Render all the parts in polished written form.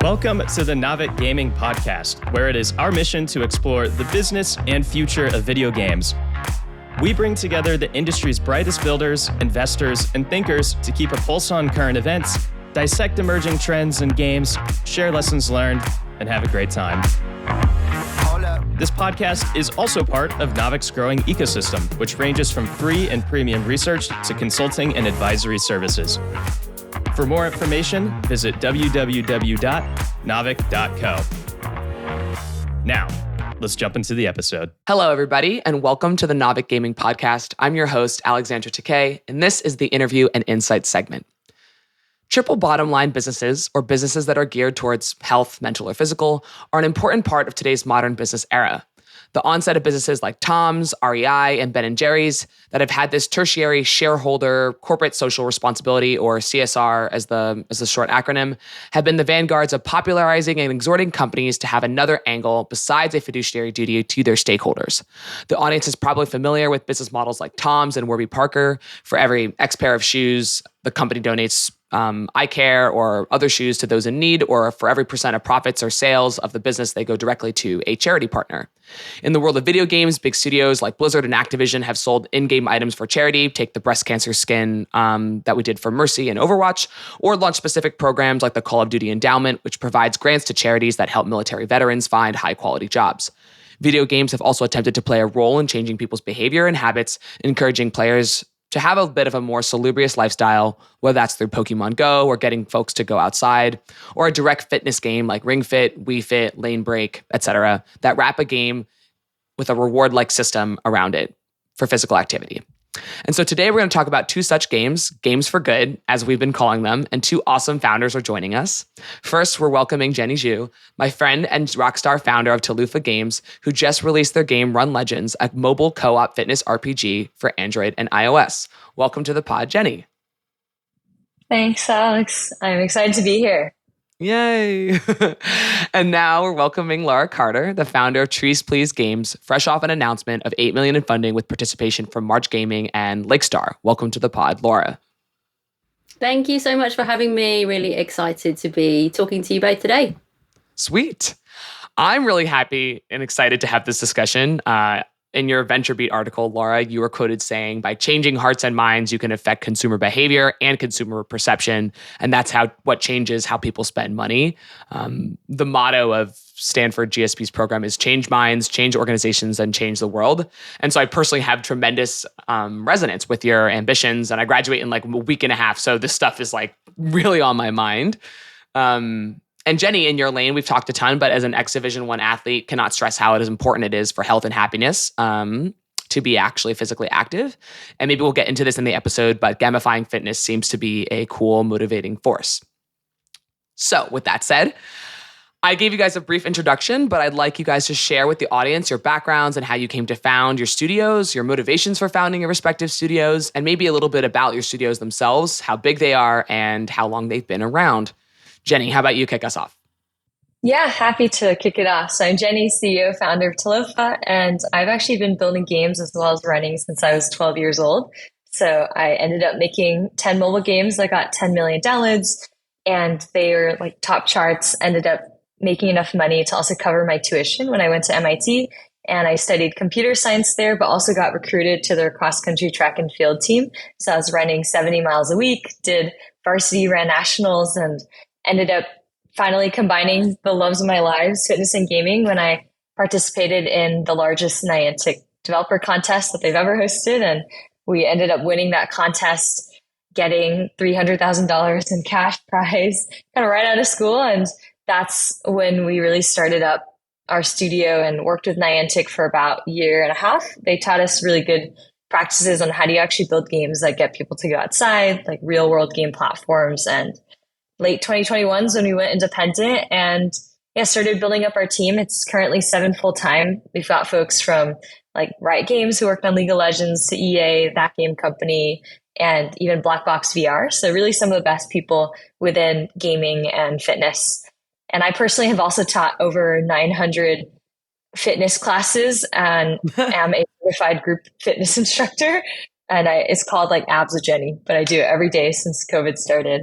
Welcome to the Navic Gaming Podcast, where it is our mission to explore the business and future of video games. We bring together the industry's brightest builders, investors, and thinkers to keep a pulse on current events, dissect emerging trends in games, share lessons learned, and have a great time. This podcast is also part of Navic's growing ecosystem, which ranges from free and premium research to consulting and advisory services. For more information, visit www.navic.co. Now, let's jump into the episode. Hello, everybody, and welcome to the Navic Gaming Podcast. I'm your host, Alexandra Takei, and this is the Interview and Insights segment. Triple bottom line businesses, or businesses that are geared towards health, mental or physical, are an important part of today's modern business era. The onset of businesses like Tom's, REI, and Ben & Jerry's that have had this tertiary shareholder corporate social responsibility, or CSR as the short acronym, have been the vanguards of popularizing and exhorting companies to have another angle besides a fiduciary duty to their stakeholders. The audience is probably familiar with business models like Tom's and Warby Parker. For every X pair of shoes, the company donates eye care or other shoes to those in need, or for every % of profits or sales of the business, they go directly to a charity partner. In the world of video games, big studios like Blizzard and Activision have sold in-game items for charity, take the breast cancer skin that we did for Mercy and Overwatch, or launch specific programs like the Call of Duty Endowment, which provides grants to charities that help military veterans find high-quality jobs. Video games have also attempted to play a role in changing people's behavior and habits, encouraging players to have a bit of a more salubrious lifestyle, whether that's through Pokemon Go or getting folks to go outside, or a direct fitness game like Ring Fit, Wii Fit, Lane Break, etc., that wrap a game with a reward-like system around it for physical activity. And so today we're going to talk about two such games for good, as we've been calling them, and two awesome founders are joining us. First, we're welcoming Jenny Zhu, my friend and rockstar founder of Talofa Games, who just released their game Run Legends, a mobile co-op fitness RPG for Android and iOS. Welcome to the pod, Jenny. Thanks, Alex. I'm excited to be here. Yay! And now we're welcoming Laura Carter, the founder of TreesPlease Games, fresh off an announcement of $8 million in funding with participation from March Gaming and Lakestar. Welcome to the pod, Laura. Thank you so much for having me. Really excited to be talking to you both today. Sweet. I'm really happy and excited to have this discussion. In your VentureBeat article, Laura, you were quoted saying, by changing hearts and minds, you can affect consumer behavior and consumer perception. And that's what changes how people spend money. The motto of Stanford GSP's program is change minds, change organizations, and change the world. And so I personally have tremendous resonance with your ambitions. And I graduate in like a week and a half. So this stuff is like really on my mind. And Jenny, in your lane, we've talked a ton, but as an ex-Division 1 athlete, cannot stress how important it is for health and happiness to be actually physically active. And maybe we'll get into this in the episode, but gamifying fitness seems to be a cool, motivating force. So with that said, I gave you guys a brief introduction, but I'd like you guys to share with the audience your backgrounds and how you came to found your studios, your motivations for founding your respective studios, and maybe a little bit about your studios themselves, how big they are, and how long they've been around. Jenny, how about you kick us off? Yeah, happy to kick it off. So I'm Jenny, CEO, founder of Talofa, and I've actually been building games as well as running since I was 12 years old. So I ended up making 10 mobile games that got 10 million downloads, and they were like top charts, ended up making enough money to also cover my tuition when I went to MIT. And I studied computer science there, but also got recruited to their cross-country track and field team. So I was running 70 miles a week, did varsity, ran nationals, and ended up finally combining the loves of my lives, fitness and gaming, when I participated in the largest Niantic developer contest that they've ever hosted. And we ended up winning that contest, getting $300,000 in cash prize kind of right out of school. And that's when we really started up our studio and worked with Niantic for about a year and a half. They taught us really good practices on how do you actually build games that get people to go outside, like real world game platforms. And late 2021 is when we went independent and started building up our team. It's currently 7 full-time. We've got folks from like Riot Games who worked on League of Legends to EA, that game company, and even Black Box VR. So really some of the best people within gaming and fitness. And I personally have also taught over 900 fitness classes and am a certified group fitness instructor. And it's called like Abs with Jenny, but I do it every day since COVID started.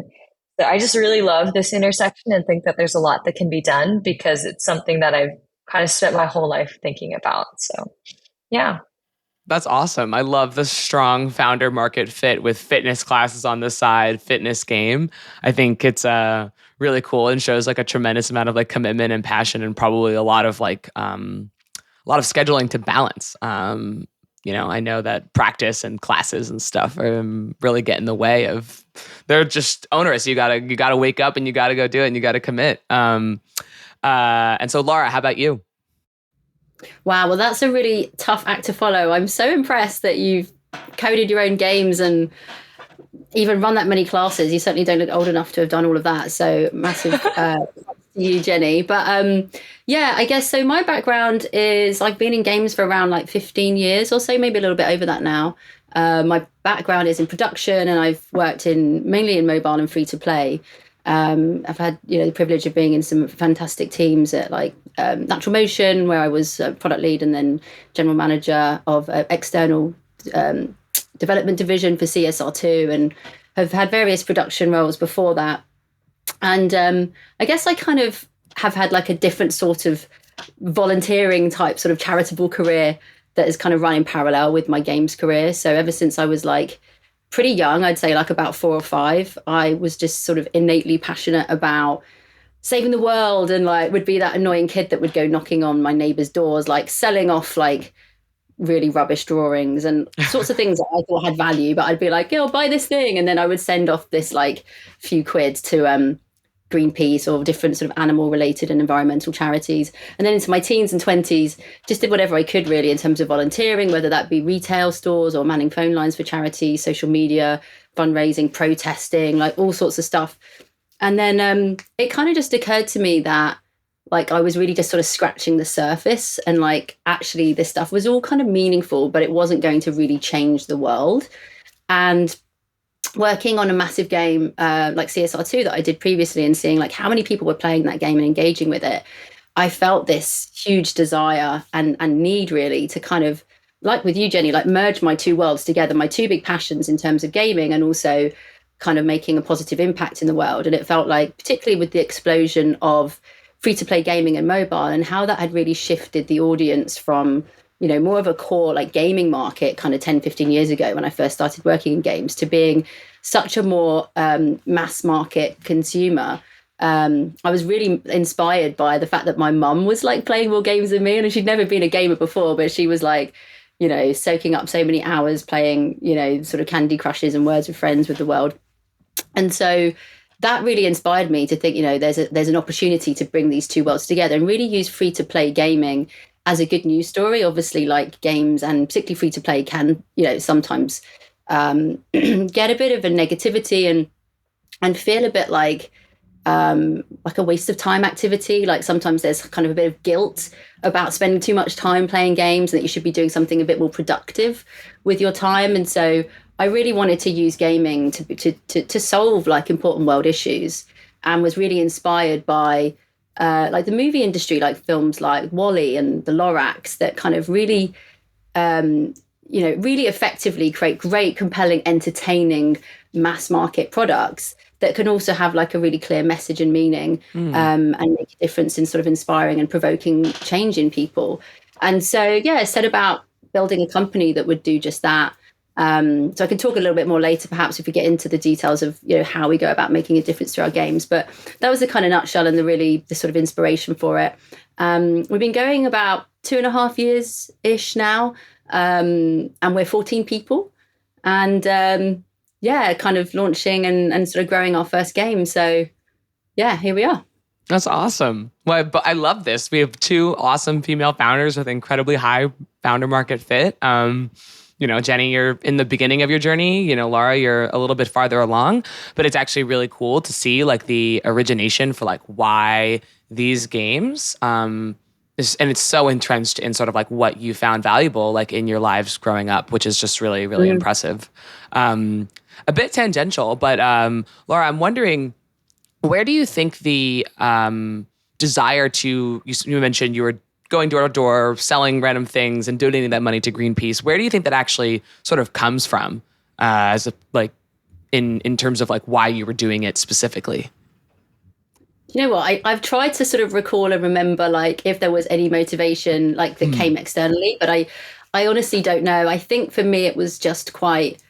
So I just really love this intersection and think that there's a lot that can be done because it's something that I've kind of spent my whole life thinking about. So yeah. That's awesome. I love the strong founder market fit with fitness classes on the side, fitness game. I think it's really cool and shows like a tremendous amount of like commitment and passion and probably a lot of scheduling to balance. I know that practice and classes and stuff really get in the way of. They're just onerous. You gotta wake up and you gotta go do it and you gotta commit. And so, Laura, how about you? Wow, well, that's a really tough act to follow. I'm so impressed that you've coded your own games and even run that many classes. You certainly don't look old enough to have done all of that. So massive to you, Jenny. But yeah, I guess so. My background is I've been in games for around like 15 years or so, maybe a little bit over that now. My background is in production and I've worked mainly in mobile and free to play. I've had the privilege of being in some fantastic teams at like Natural Motion, where I was product lead and then general manager of external development division for CSR2, and have had various production roles before that. And I guess I kind of have had like a different sort of volunteering type sort of charitable career that has kind of run in parallel with my games career. So ever since I was like pretty young, I'd say like about 4 or 5, I was just sort of innately passionate about saving the world, and like would be that annoying kid that would go knocking on my neighbors' doors, like selling off like really rubbish drawings and sorts of things that I thought had value, but I'd be like, "Yo, buy this thing," and then I would send off this like few quid to Greenpeace or different sort of animal related and environmental charities. And then into my teens and 20s, just did whatever I could really in terms of volunteering, whether that be retail stores or manning phone lines for charity, social media, fundraising, protesting, like all sorts of stuff. And then it kind of just occurred to me that like I was really just sort of scratching the surface, and like actually this stuff was all kind of meaningful, but it wasn't going to really change the world. And working on a massive game like CSR2 that I did previously and seeing like how many people were playing that game and engaging with it, I felt this huge desire and need really to kind of, like with you, Jenny, like merge my two worlds together, my two big passions in terms of gaming and also kind of making a positive impact in the world. And it felt like, particularly with the explosion of free-to-play gaming and mobile and how that had really shifted the audience from more of a core like gaming market kind of 10, 15 years ago when I first started working in games to being such a more mass market consumer. I was really inspired by the fact that my mum was like playing more games than me, and she'd never been a gamer before, but she was like, soaking up so many hours playing, sort of Candy Crushes and Words with Friends with the world. And so that really inspired me to think, there's an opportunity to bring these two worlds together and really use free-to-play gaming as a good news story. Obviously, like games and particularly free to play can, sometimes get a bit of a negativity and feel a bit like a waste of time activity. Like sometimes there's kind of a bit of guilt about spending too much time playing games and that you should be doing something a bit more productive with your time. And so I really wanted to use gaming to solve like important world issues, and was really inspired by like the movie industry, like films like WALL-E and The Lorax, that kind of really, really effectively create great, compelling, entertaining mass market products that can also have like a really clear message and meaning and make a difference in sort of inspiring and provoking change in people. And so, yeah, I set about building a company that would do just that. So I can talk a little bit more later, perhaps, if we get into the details of how we go about making a difference to our games. But that was the kind of nutshell and the sort of inspiration for it. We've been going about 2.5 years ish now, and we're 14 people, and kind of launching and sort of growing our first game. So yeah, here we are. That's awesome. Well, but I love this. We have 2 awesome female founders with incredibly high founder market fit. Jenny, you're in the beginning of your journey. Laura, you're a little bit farther along, but it's actually really cool to see like the origination for like why these games, and it's so entrenched in sort of like what you found valuable like in your lives growing up, which is just really, really impressive. A bit tangential, but Laura, I'm wondering, where do you think the desire to, you mentioned you were going door to door, selling random things and donating that money to Greenpeace. Where do you think that actually sort of comes from as a, like in terms of like why you were doing it specifically? You know what? I've tried to sort of recall and remember like if there was any motivation like that came externally, but I honestly don't know. I think for me it was just quite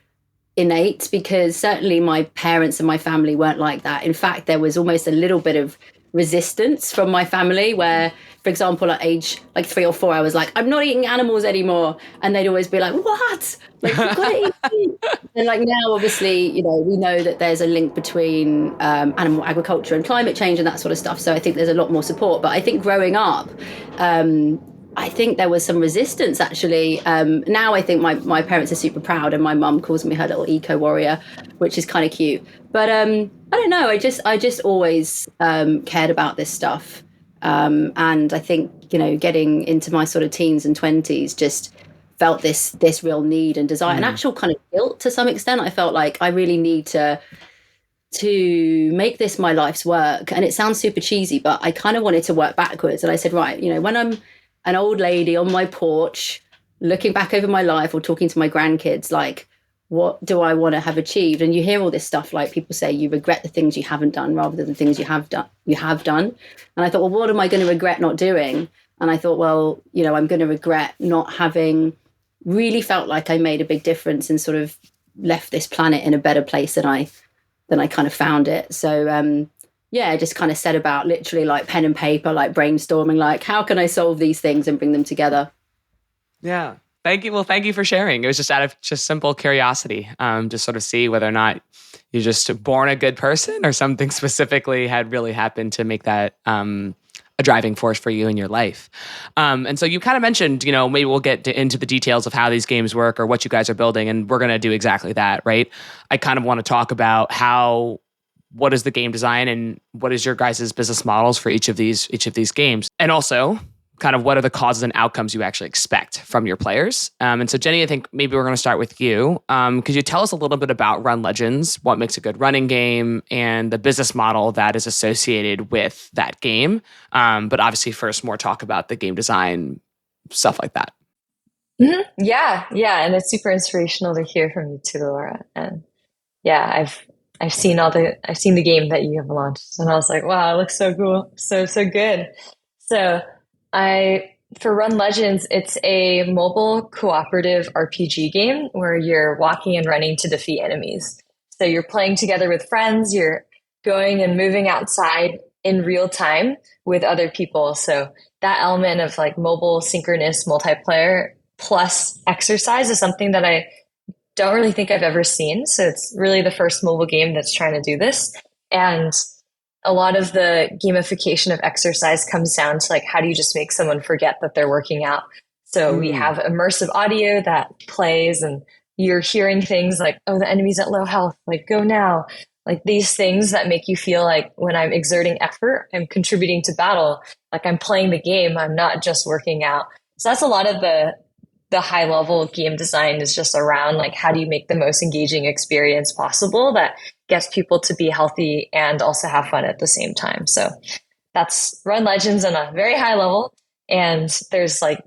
innate, because certainly my parents and my family weren't like that. In fact, there was almost a little bit of resistance from my family where, for example, at age like 3 or 4, I was like, I'm not eating animals anymore. And they'd always be like, what? Like, you've got to eat meat. And like now, obviously, you know, we know that there's a link between animal agriculture and climate change and that sort of stuff. So I think there's a lot more support. But I think growing up, I think there was some resistance actually. Now I think my parents are super proud, and my mum calls me her little eco warrior, which is kind of cute. But I don't know. I just always cared about this stuff, and I think, you know, getting into my sort of teens and 20s, just felt this real need and desire, and actual kind of guilt to some extent. I felt like I really need to make this my life's work. And it sounds super cheesy, but I kind of wanted to work backwards. And I said, right, you know, when I'm an old lady on my porch, looking back over my life or talking to my grandkids, like, what do I want to have achieved? And you hear all this stuff, like people say you regret the things you haven't done rather than the things you have done. And I thought, well, what am I going to regret not doing? And I thought, well, you know, I'm going to regret not having really felt like I made a big difference and sort of left this planet in a better place than I kind of found it. So, yeah, I just kind of set about literally like pen and paper, like brainstorming, like how can I solve these things and bring them together? Yeah. Thank you. Well, thank you for sharing. It was just out of just simple curiosity, just sort of see whether or not you're just born a good person or something specifically had really happened to make that a driving force for you in your life. And so you kind of mentioned, you know, maybe we'll get into the details of how these games work or what you guys are building, and we're going to do exactly that, right? I kind of want to talk about what is the game design and what is your guys' business models for each of these games, and also kind of what are the causes and outcomes you actually expect from your players. And so Jenny, I think maybe we're going to start with you. Could you tell us a little bit about Run Legends, what makes a good running game, and the business model that is associated with that game? But obviously first more talk about the game design, stuff like that. Mm-hmm. Yeah. And it's super inspirational to hear from you too, Laura. And yeah, I've seen the game that you have launched, and I was like, wow, it looks so cool. So good. So for Run Legends, it's a mobile cooperative RPG game where you're walking and running to defeat enemies. So you're playing together with friends, you're going and moving outside in real time with other people. So that element of like mobile synchronous multiplayer plus exercise is something that I don't really think I've ever seen. So it's really the first mobile game that's trying to do this. And a lot of the gamification of exercise comes down to like, how do you just make someone forget that they're working out? So we have immersive audio that plays, and you're hearing things like, oh, the enemy's at low health, like go now. Like these things that make you feel like when I'm exerting effort, I'm contributing to battle, like I'm playing the game, I'm not just working out. So that's a lot of the high level of game design is just around like, how do you make the most engaging experience possible that gets people to be healthy and also have fun at the same time. So that's Run Legends on a very high level. And there's like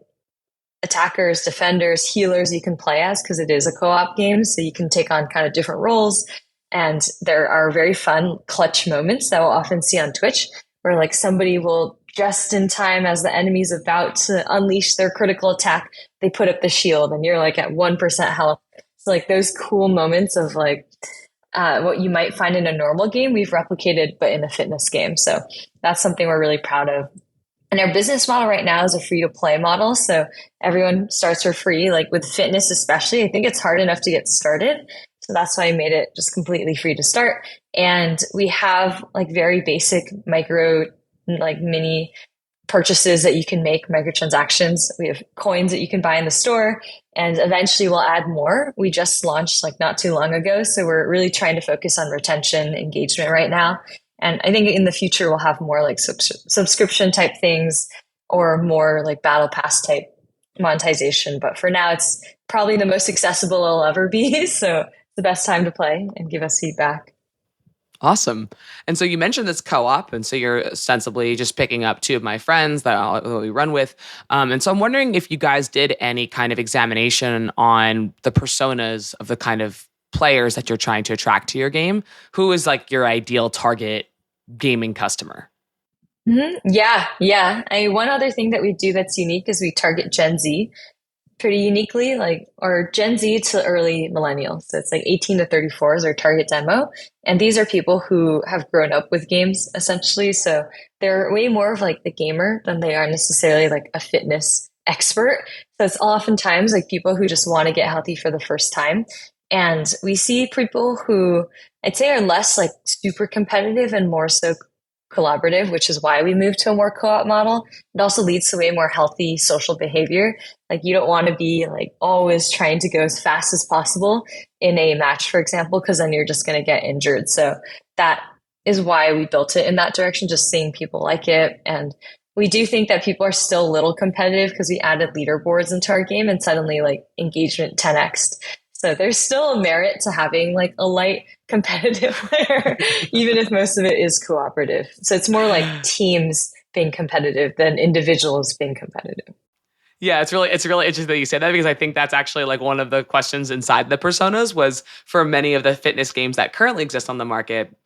attackers, defenders, healers you can play as, because it is a co-op game. So you can take on kind of different roles. And there are very fun clutch moments that we'll often see on Twitch where like somebody will, just in time as the enemy's about to unleash their critical attack, they put up the shield and you're like at 1% health. So like those cool moments of like what you might find in a normal game, we've replicated, but in a fitness game. So that's something we're really proud of. And our business model right now is a free to play model. So everyone starts for free, like with fitness, especially. I think it's hard enough to get started. So that's why I made it just completely free to start. And we have like very basic micro, like mini purchases that you can make, microtransactions. We have coins that you can buy in the store, and eventually we'll add more. We just launched like not too long ago. So we're really trying to focus on retention engagement right now. And I think in the future, we'll have more like subscription type things or more like battle pass type monetization. But for now, it's probably the most accessible it'll ever be. So it's the best time to play and give us feedback. Awesome. And so you mentioned this co-op, and so you're ostensibly just picking up two of my friends that we run with. And so I'm wondering if you guys did any kind of examination on the personas of the kind of players that you're trying to attract to your game? Who is like your ideal target gaming customer? Yeah. One other thing that we do that's unique is we target Gen Z pretty uniquely, like, or Gen Z to early millennials. So it's like 18 to 34 is our target demo. And these are people who have grown up with games essentially. So they're way more of like the gamer than they are necessarily like a fitness expert. So it's oftentimes like people who just want to get healthy for the first time. And we see people who I'd say are less like super competitive and more so collaborative, which is why we moved to a more co-op model. It also leads to way more healthy social behavior. Like you don't want to be like always trying to go as fast as possible in a match, for example, because then you're just going to get injured. So that is why we built it in that direction, just seeing people like it. And we do think that people are still a little competitive because we added leaderboards into our game and suddenly like engagement 10x. So there's still a merit to having like a light competitive player, even if most of it is cooperative. So it's more like teams being competitive than individuals being competitive. Yeah, it's really interesting that you say that, because I think that's actually like one of the questions inside the personas was for many of the fitness games that currently exist on the market,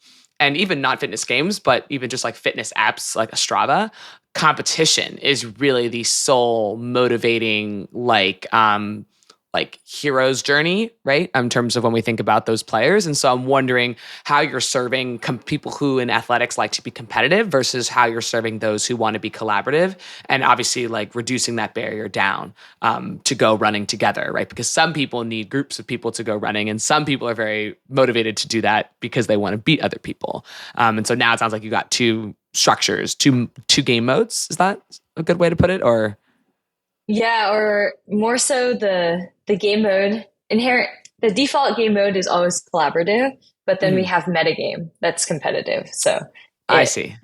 and even not fitness games, but even just like fitness apps like a Strava, competition is really the sole motivating like hero's journey, right? In terms of when we think about those players. And so I'm wondering how you're serving people who in athletics like to be competitive versus how you're serving those who want to be collaborative, and obviously like reducing that barrier down to go running together, right? Because some people need groups of people to go running, and some people are very motivated to do that because they want to beat other people. And so now it sounds like you got two structures, two game modes. Is that a good way to put it? Or yeah, or more so the game mode the default game mode is always collaborative, but then we have metagame that's competitive. So I see.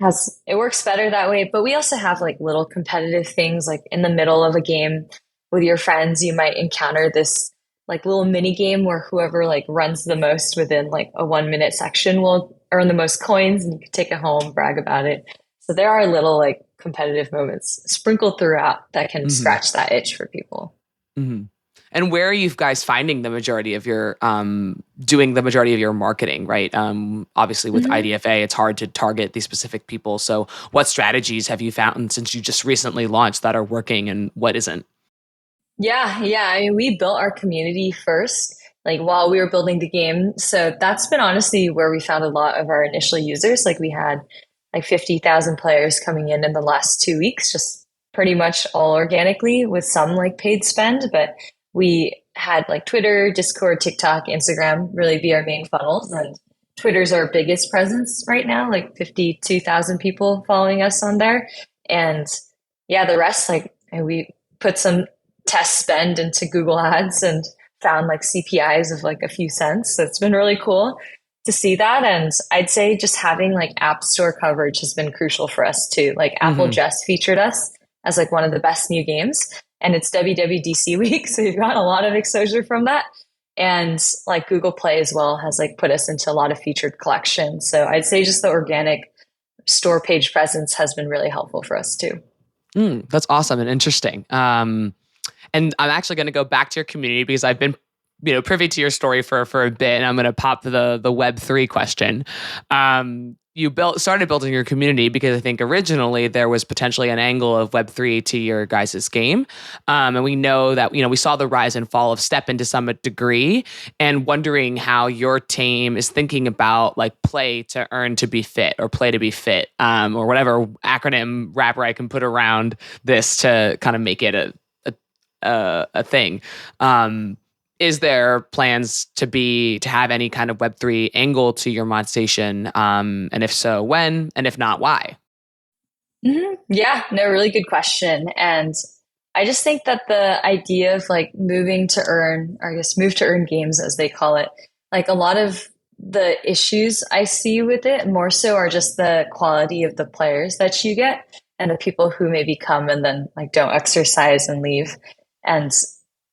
It works better that way. But we also have like little competitive things like in the middle of a game with your friends, you might encounter this like little mini game where whoever like runs the most within like a 1 minute section will earn the most coins, and you can take it home, brag about it. So there are little like competitive moments sprinkled throughout that can scratch that itch for people. Mm-hmm. And where are you guys finding the majority of your doing the majority of your marketing, right? Obviously with IDFA, it's hard to target these specific people. So what strategies have you found since you just recently launched that are working, and what isn't? Yeah. I mean, we built our community first, like while we were building the game. So that's been honestly where we found a lot of our initial users. Like we had like 50,000 players coming in the last 2 weeks, just pretty much all organically with some like paid spend. But we had like Twitter, Discord, TikTok, Instagram really be our main funnels. And Twitter's our biggest presence right now, like 52,000 people following us on there. And yeah, the rest, like we put some test spend into Google Ads and found like CPIs of like a few cents. So it's been really cool to see that. And I'd say just having like app store coverage has been crucial for us too. Like Apple just featured us as like one of the best new games, and it's WWDC week. So you've got a lot of exposure from that. And like Google Play as well has like put us into a lot of featured collections. So I'd say just the organic store page presence has been really helpful for us too. That's awesome and interesting. And I'm actually going to go back to your community because I've been, privy to your story for a bit, and I'm going to pop the Web3 question. You started building your community because I think originally there was potentially an angle of Web3 to your guys' game. And we know that, we saw the rise and fall of STEPN to some degree, and wondering how your team is thinking about like play to earn to be fit, or play to be fit, or whatever acronym wrapper I can put around this to kind of make it a thing. Is there plans to have any kind of Web3 angle to your mod station? And if so, when? And if not, why? Yeah, no, really good question. And I just think that the idea of like moving to earn, or I guess move to earn games as they call it, like a lot of the issues I see with it more so are just the quality of the players that you get and the people who maybe come and then like don't exercise and leave. And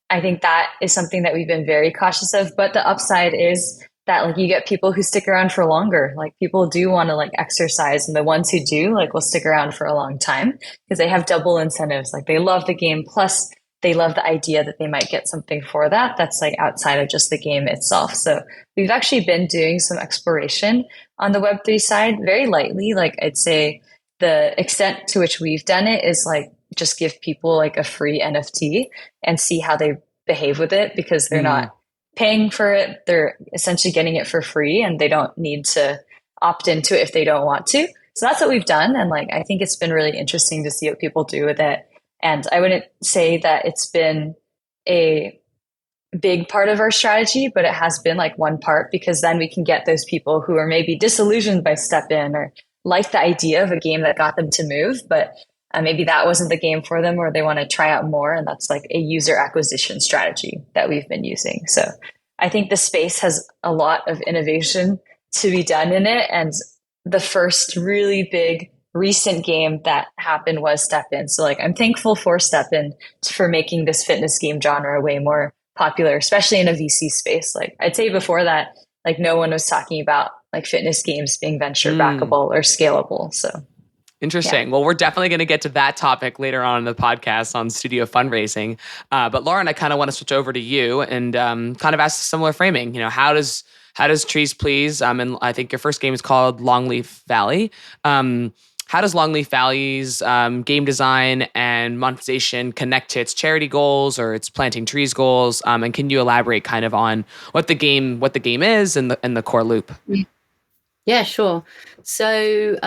I think that is something that we've been very cautious of. But the upside is that like you get people who stick around for longer. Like people do want to like exercise, and the ones who do like will stick around for a long time because they have double incentives. Like they love the game, plus they love the idea that they might get something for that that's like outside of just the game itself. So we've actually been doing some exploration on the Web3 side very lightly. Like I'd say the extent to which we've done it is like just give people like a free NFT and see how they behave with it, because they're not paying for it. They're essentially getting it for free and they don't need to opt into it if they don't want to. So that's what we've done. And like, I think it's been really interesting to see what people do with it. And I wouldn't say that it's been a big part of our strategy, but it has been like one part, because then we can get those people who are maybe disillusioned by STEPN or like the idea of a game that got them to move, but maybe that wasn't the game for them, or they want to try out more. And that's like a user acquisition strategy that we've been using. So I think the space has a lot of innovation to be done in it. And the first really big recent game that happened was STEPN. So like, I'm thankful for STEPN for making this fitness game genre way more popular, especially in a VC space. Like I'd say before that, like no one was talking about like fitness games being venture backable or scalable. So interesting. Yeah. Well, we're definitely going to get to that topic later on in the podcast on studio fundraising. But Lauren, I kind of want to switch over to you and kind of ask a similar framing. You know, how does TreesPlease, and I think your first game is called Longleaf Valley. How does Longleaf Valley's game design and monetization connect to its charity goals or its planting trees goals? And can you elaborate kind of on what the game is and the core loop? Yeah, sure. So,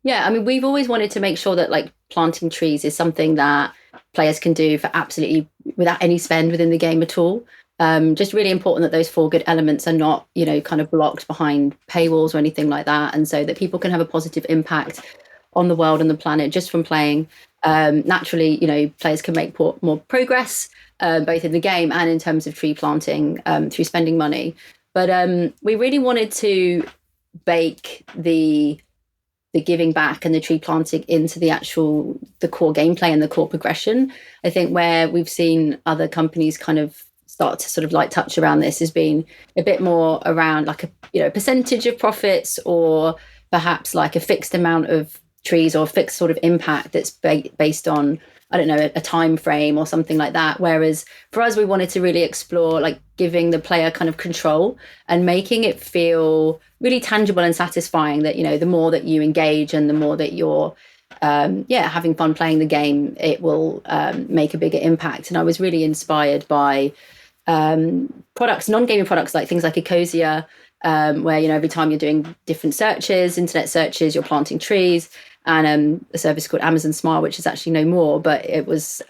yeah, I mean, we've always wanted to make sure that like planting trees is something that players can do for absolutely without any spend within the game at all. Just really important that those 4 good elements are not, you know, kind of blocked behind paywalls or anything like that. And so that people can have a positive impact on the world and the planet just from playing. Naturally, you know, players can make more progress, both in the game and in terms of tree planting through spending money. But we really wanted to bake the giving back and the tree planting into the core gameplay and the core progression. I think where we've seen other companies kind of start to sort of like touch around this has been a bit more around like a percentage of profits, or perhaps like a fixed amount of trees or a fixed sort of impact that's based on, I don't know, a time frame or something like that. Whereas for us, we wanted to really explore like giving the player kind of control and making it feel really tangible and satisfying that, you know, the more that you engage and the more that you're having fun playing the game, it will make a bigger impact. And I was really inspired by products, non-gaming products, like things like Ecosia, where, you know, every time you're doing different searches, internet searches, you're planting trees, and a service called Amazon Smile, which is actually no more, but it was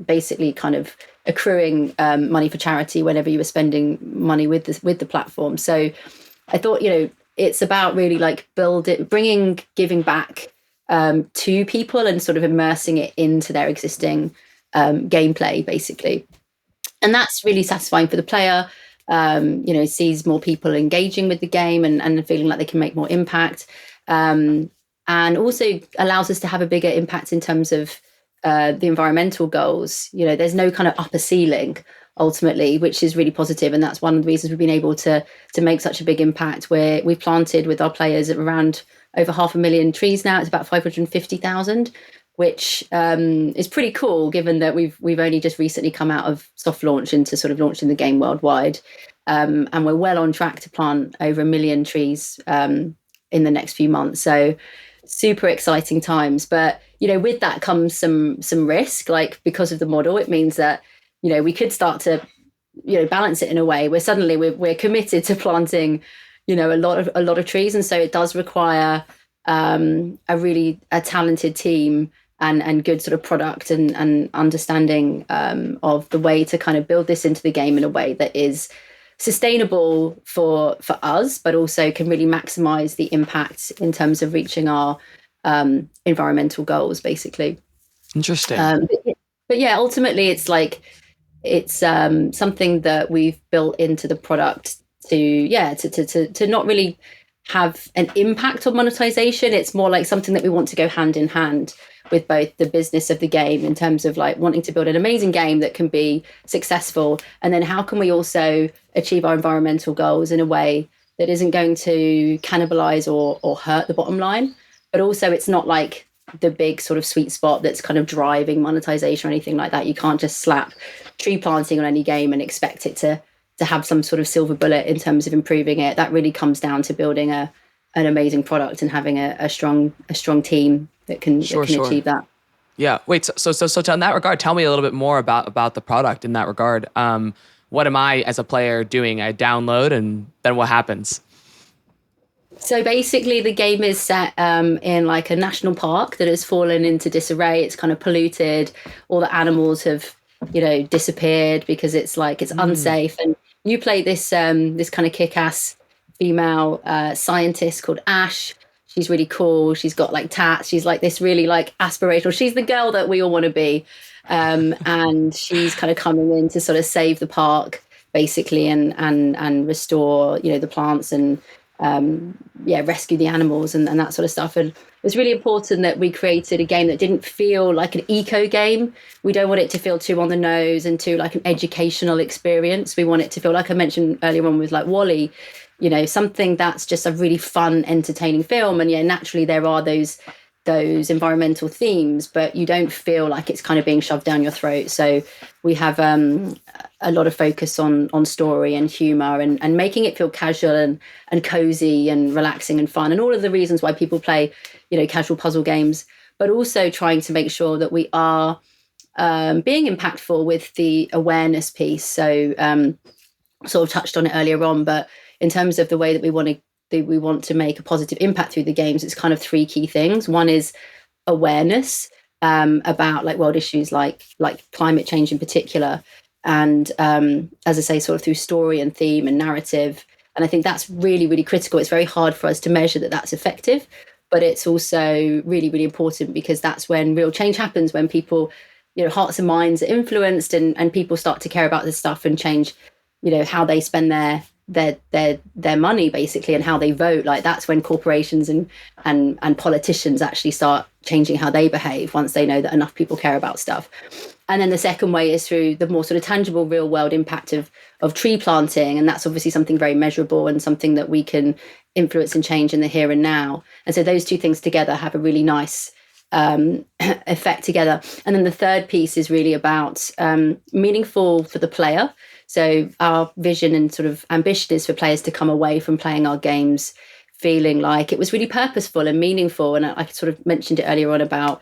basically kind of accruing money for charity whenever you were spending money with the platform. So I thought, you know, it's about really like bringing giving back to people and sort of immersing it into their existing gameplay, basically. And that's really satisfying for the player, you know, sees more people engaging with the game and feeling like they can make more impact. And also allows us to have a bigger impact in terms of the environmental goals. You know, there's no kind of upper ceiling ultimately, which is really positive. And that's one of the reasons we've been able to make such a big impact, where we've planted with our players around over 500,000 trees now. It's about 550,000, which is pretty cool given that we've only just recently come out of soft launch into sort of launching the game worldwide. And we're well on track to plant over 1 million trees in the next few months. So super exciting times. But, you know, with that comes some risk, like because of the model, it means that, you know, we could start to, you know, balance it in a way where suddenly we're committed to planting, you know, a lot of trees. And so it does require a talented team and good sort of product and understanding of the way to kind of build this into the game in a way that is sustainable for us, but also can really maximize the impact in terms of reaching our environmental goals, basically. Interesting. But yeah, ultimately it's something that we've built into the product to not really have an impact on monetization. It's more like something that we want to go hand in hand with both the business of the game in terms of like wanting to build an amazing game that can be successful. And then how can we also achieve our environmental goals in a way that isn't going to cannibalize or hurt the bottom line? But also it's not like the big sort of sweet spot that's kind of driving monetization or anything like that. You can't just slap tree planting on any game and expect it to have some sort of silver bullet in terms of improving it. That really comes down to building an amazing product and having a strong team that can achieve that. Yeah. Wait. So in that regard, tell me a little bit more about the product in that regard. What am I as a player doing? I download, and then what happens? So basically, the game is set in like a national park that has fallen into disarray. It's kind of polluted. All the animals have, disappeared because it's unsafe. And you play this this kind of kick-ass female scientist called Ash. She's really cool. She's got like tats. She's like this really like aspirational. She's the girl that we all want to be. And she's kind of coming in to sort of save the park basically and restore, the plants and rescue the animals and that sort of stuff. And it was really important that we created a game that didn't feel like an eco game. We don't want it to feel too on the nose and too like an educational experience. We want it to feel, like I mentioned earlier on with like Wall-E, something that's just a really fun, entertaining film. And naturally there are those environmental themes, but you don't feel like it's kind of being shoved down your throat. So we have a lot of focus on story and humor and making it feel casual and cozy and relaxing and fun, and all of the reasons why people play, casual puzzle games, but also trying to make sure that we are being impactful with the awareness piece. So sort of touched on it earlier on, but in terms of the way that we want to make a positive impact through the games, it's kind of three key things. One is awareness about like world issues like climate change in particular. And as I say, sort of through story and theme and narrative. And I think that's really, really critical. It's very hard for us to measure that that's effective, but it's also really, really important because that's when real change happens, when people, hearts and minds are influenced and people start to care about this stuff and change, how they spend their money basically and how they vote. Like that's when corporations and politicians actually start changing how they behave once they know that enough people care about stuff. And then the second way is through the more sort of tangible real world impact of tree planting. And that's obviously something very measurable and something that we can influence and change in the here and now. And so those two things together have a really nice effect together. And then the third piece is really about meaningful for the player. So our vision and sort of ambition is for players to come away from playing our games feeling like it was really purposeful and meaningful. And I sort of mentioned it earlier on about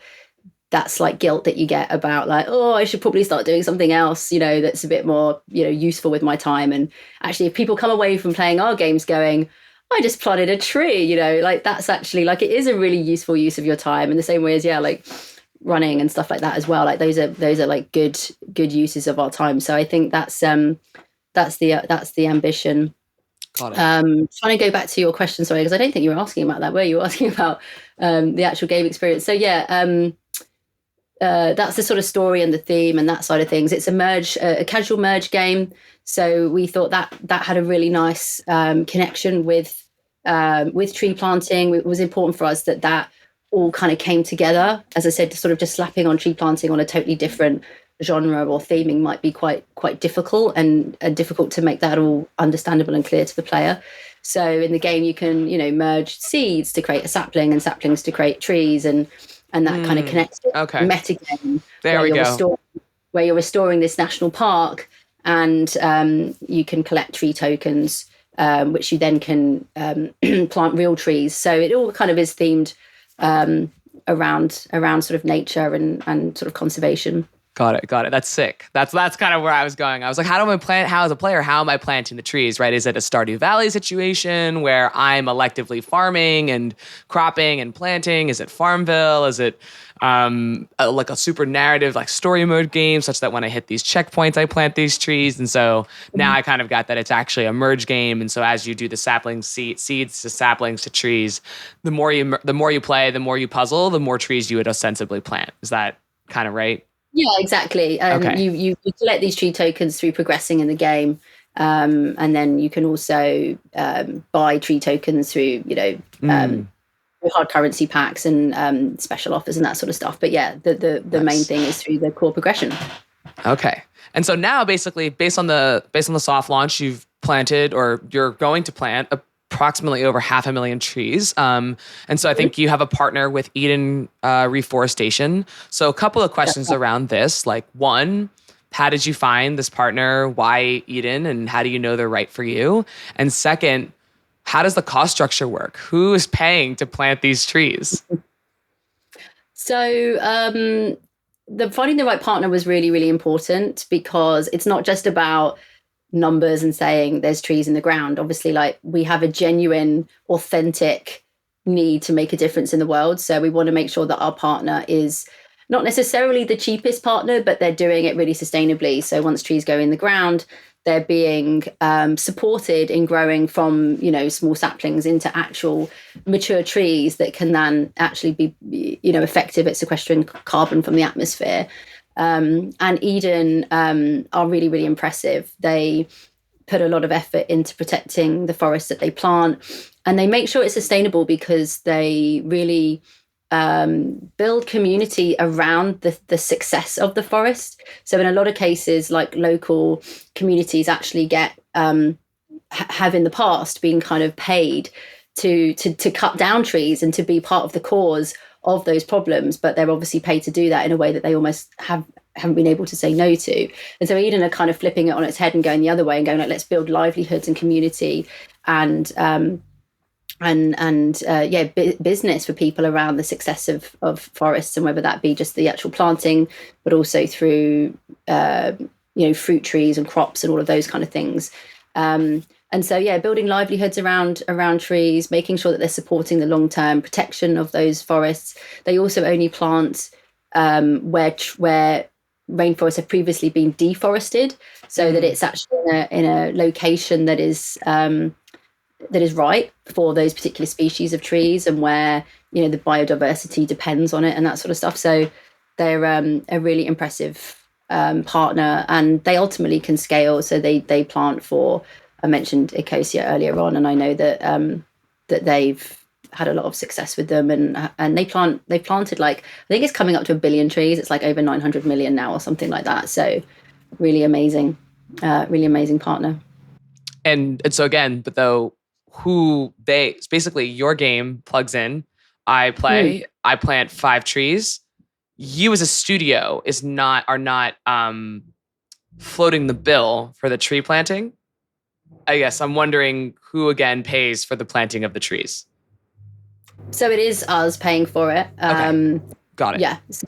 that slight guilt that you get about like, oh, I should probably start doing something else, that's a bit more, useful with my time. And actually, if people come away from playing our games going, I just planted a tree, like that's actually like, it is a really useful use of your time in the same way as, like running and stuff like that as well. Like those are like good uses of our time. So I think that's the ambition. Got it. Trying to go back to your question, sorry, because I don't think you were asking about that. Were you asking about the actual game experience? So that's the sort of story and the theme and that side of things. It's a casual merge game. So we thought that had a really nice connection with tree planting. It was important for us that all kind of came together. As I said, sort of just slapping on tree planting on a totally different genre or theming might be quite difficult and difficult to make that all understandable and clear to the player. So in the game, you can merge seeds to create a sapling and saplings to create trees and that kind of connects to a meta game. There we go. Where you're restoring this national park and you can collect tree tokens, which you then can plant real trees. So it all kind of is themed around sort of nature and sort of conservation. Got it. That's sick. That's kind of where I was going. I was like, how as a player, how am I planting the trees, right? Is it a Stardew Valley situation where I'm electively farming and cropping and planting? Is it Farmville? Is it like a super narrative, like story mode game such that when I hit these checkpoints, I plant these trees? And so now I kind of got that it's actually a merge game. And so as you do the saplings, seeds to saplings to trees, the more you play, the more you puzzle, the more trees you would ostensibly plant. Is that kind of right? Yeah, exactly. Okay. You collect these tree tokens through progressing in the game, and then you can also buy tree tokens through hard currency packs and special offers and that sort of stuff. But yeah, the main thing is through the core progression. Okay, and so now basically based on the soft launch, you've planted or you're going to plant approximately over 500,000 trees. And so I think you have a partner with Eden Reforestation. So a couple of questions around this, like one, how did you find this partner? Why Eden? And how do you know they're right for you? And second, how does the cost structure work? Who is paying to plant these trees? So finding the right partner was really, really important, because it's not just about numbers and saying there's trees in the ground. Obviously, like, we have a genuine, authentic need to make a difference in the world. So we want to make sure that our partner is not necessarily the cheapest partner, but they're doing it really sustainably. So once trees go in the ground, they're being supported in growing from, small saplings into actual mature trees that can then actually be, effective at sequestering carbon from the atmosphere. And Eden are really, really impressive. They put a lot of effort into protecting the forests that they plant, and they make sure it's sustainable because they really build community around the success of the forest. So in a lot of cases, like, local communities actually get have in the past been kind of paid to cut down trees and to be part of the cause of those problems, but they're obviously paid to do that in a way that they almost haven't been able to say no to. And so Eden are kind of flipping it on its head and going the other way and going, like, let's build livelihoods and community and business for people around the success of forests, and whether that be just the actual planting, but also through fruit trees and crops and all of those kind of things. And so, building livelihoods around trees, making sure that they're supporting the long-term protection of those forests. They also only plant where rainforests have previously been deforested, so that it's actually in a location that is right for those particular species of trees, and where the biodiversity depends on it and that sort of stuff. So they're a really impressive partner, and they ultimately can scale. So they plant for, I mentioned Ecosia earlier on, and I know that that they've had a lot of success with them, and they've planted, like, I think it's coming up to 1 billion trees. It's like over 900 million now or something like that. So really amazing partner. And so again, but though, it's basically your game plugs in, I play, I plant 5 trees. You as a studio are not floating the bill for the tree planting. I guess I'm wondering who again pays for the planting of the trees. So it is us paying for it. Okay. Got it. Yeah. So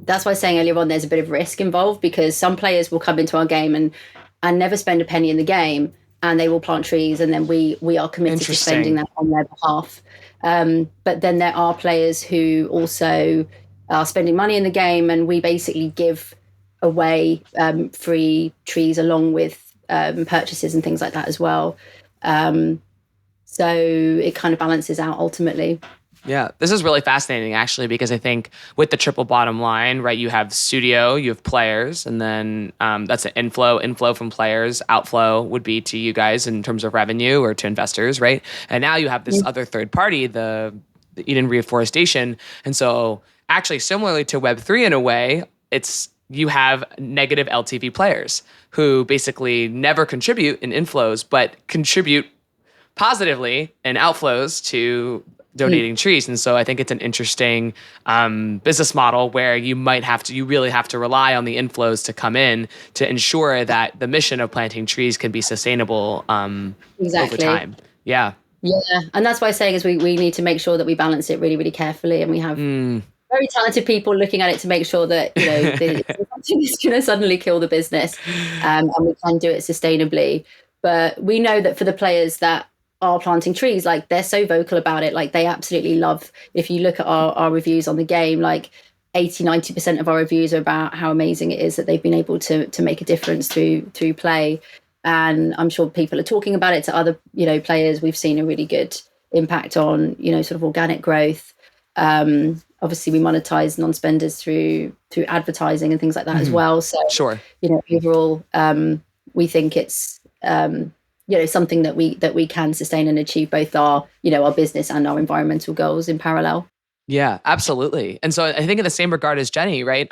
that's why I was saying earlier on, there's a bit of risk involved, because some players will come into our game and never spend a penny in the game, and they will plant trees, and then we are committed to spending that on their behalf. But then there are players who also are spending money in the game, and we basically give away free trees along with purchases and things like that as well. So it kind of balances out ultimately. Yeah, this is really fascinating, actually, because I think with the triple bottom line, right, you have studio, you have players, and then that's an inflow from players. Outflow would be to you guys in terms of revenue, or to investors, right? And now you have this other third party, the Eden Reforestation. And so actually, similarly to Web3 in a way, you have negative LTV players who basically never contribute in inflows, but contribute positively in outflows to donating trees. And so I think it's an interesting business model where you really have to rely on the inflows to come in to ensure that the mission of planting trees can be sustainable over time. Yeah. Yeah. And that's why I'm saying is we need to make sure that we balance it really, really carefully. And we have very talented people looking at it to make sure that, it's going to suddenly kill the business, and we can do it sustainably. But we know that for the players that are planting trees, like, they're so vocal about it. Like, they absolutely love, if you look at our reviews on the game, like 80-90% of our reviews are about how amazing it is that they've been able to make a difference through play. And I'm sure people are talking about it to other, players. We've seen a really good impact on, sort of organic growth. Obviously we monetize non-spenders through advertising and things like that as well. So, sure. Overall, we think it's, something that we can sustain and achieve both our, our business and our environmental goals in parallel. Yeah, absolutely. And so I think in the same regard as Jenny, right?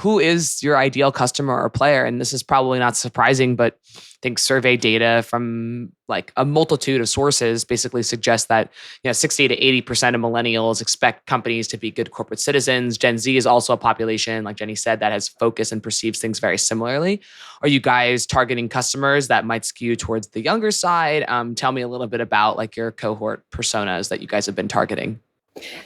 Who is your ideal customer or player? And this is probably not surprising, but I think survey data from like a multitude of sources basically suggests that 60 to 80% of millennials expect companies to be good corporate citizens. Gen Z is also a population, like Jenny said, that has focus and perceives things very similarly. Are you guys targeting customers that might skew towards the younger side? Tell me a little bit about like your cohort personas that you guys have been targeting.